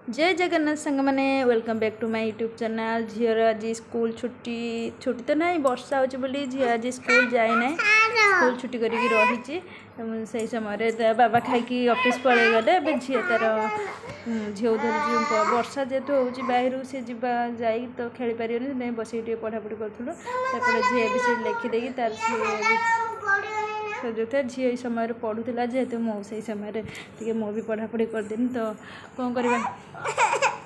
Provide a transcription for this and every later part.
जय जगन्नाथ संग मैंने welcome back to my YouTube channel. झीर आज स्कूल छुट्टी छुट्टी तो ना वर्षा होली झी आज स्कूल जाए ना स्कूल छुट्टी करके रही से समय बाबा खाई ऑफिस पलि गले झी तार झील धरी वर्षा जेहेतु हो बाहर से जा तो खेल पारे नहीं बस पढ़ापढ़ी करूँ झी ए लिखिदे तार जो था झी समय पढ़ुला जेहेतु मो से समय भी पढ़ापढ़ी करदेनी तो कौन करवा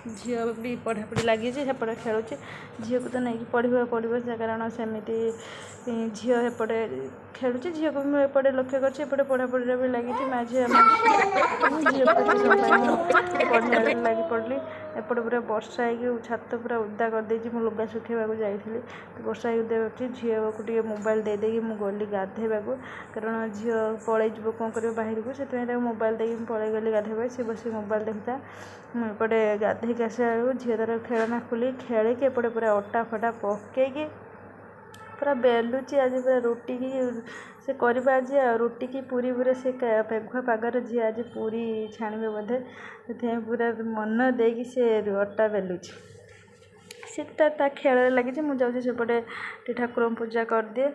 झी भी पढ़ापढ़ी लगी सेपटे खेलुँ झी को तो नहीं पढ़ा पड़ो कारण सेमती झी एपटे खेलुँ झी को भी एपटे लक्ष्य करपटे पढ़ापढ़ी भी लगी माँ झी झी पढ़ा लगी पड़ली एपटे पूरा वर्षा हो छात पूरा उदा करदे मो लुगा सुखेवाक जाइली तो वर्षा उदा कर झी को टे मोबाइल देदेकि मुझे गली गाधेवाक कारण झी पलैज कौन कर बाहर को से मोबाइल देकी पलि गली गाधेवा सी बस मोबाइल देखता मुझे गाधे आसा झी तार खेलना खोली खेलिकी एपटे पूरा अटा फटा पकईकी पूरा बेलुची आज पूरा रुटी की से करवा आज रुटी की पूरी पूरा से पेघुआ पागर झी आज पूरी छाणवे बोधे से पूरा मन देकी से अटा बेलुची से खेल लगी मुझे सेपटे ठाकुर पूजा करदिए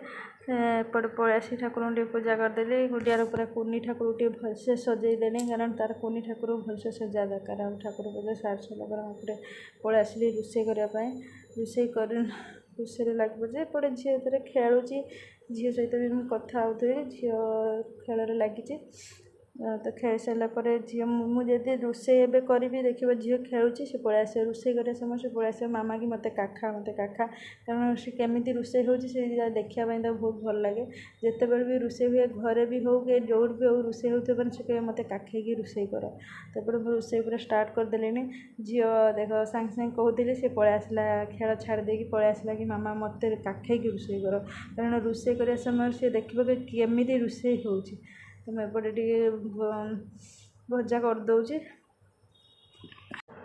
एपटे पलि ठाकुर पूजा करदेली गुड़ियार पूरा कुनी ठाकुर भलसे सजेदेली कारण तार कुनी ठाकुर भलसे सजा दरकार ठाकुर पूजा सारी सारे पलि आसली रोषे करने रोषे कर रोषे लगे एपटे झी एथरे खेलुँ झी सहित भी मुझे कथा होती झी खेल लगी तो खेल सारापर झी मुझे रोषे एवं करी देखिए झी खेलुँ से पलि आस रोषे कर समय से पलि आस मामा कि मत काखा कारण से केमी रोषे हो देखापी तो बहुत भल लगे जिते बड़े भी रोषे हुए घरे भी हो कि जो भी हो रोषे होते से कहे मत काखई रोषे कर तपे रोषे पूरा स्टार्ट करदे झी देख सांगे सांगे कहते से पलि आसला खेल छाड़देकी पलि आसला कि मामा मत काखई रोषे कर कारण रोषे कर समय से देखा केमी रोषे हो तो मैं एपटे टे भजा करदे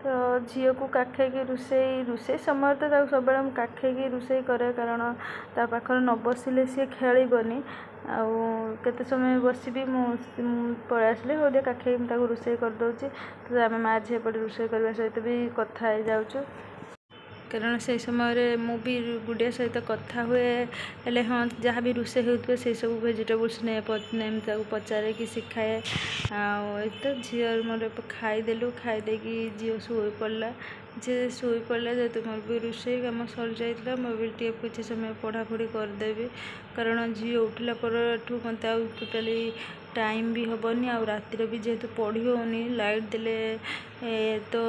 तो झील को काखई रोषे समय तो सब काखई रोषे करे कारण ता पाखर न बसिले सी खेलबनी आते समय बसबी पलि आसली हो काखई रोषे करदे तो आम माँ झी एपटे रोषे करने सहित भी कथा जाऊँ कारण से समय मु भी गुड़िया सहित कथा हुए हाँ जहाँ भी रोषे हो से सब भेजिटेबल्स नेम पचारे कि सिखाए तो झी मोर खाईदेलु खाईदेकी झी शोई पड़ा झी शोई पड़ा जेहतु मोर भी रोषे कम सरी जाता मुझे टे किसी समय पढ़ापढ़ी करदेवी कारण झी उठला पर मत टोटाली टाइम भी हेनी आ रातिर भी जेहेतु पढ़ी होनी लाइट देले तो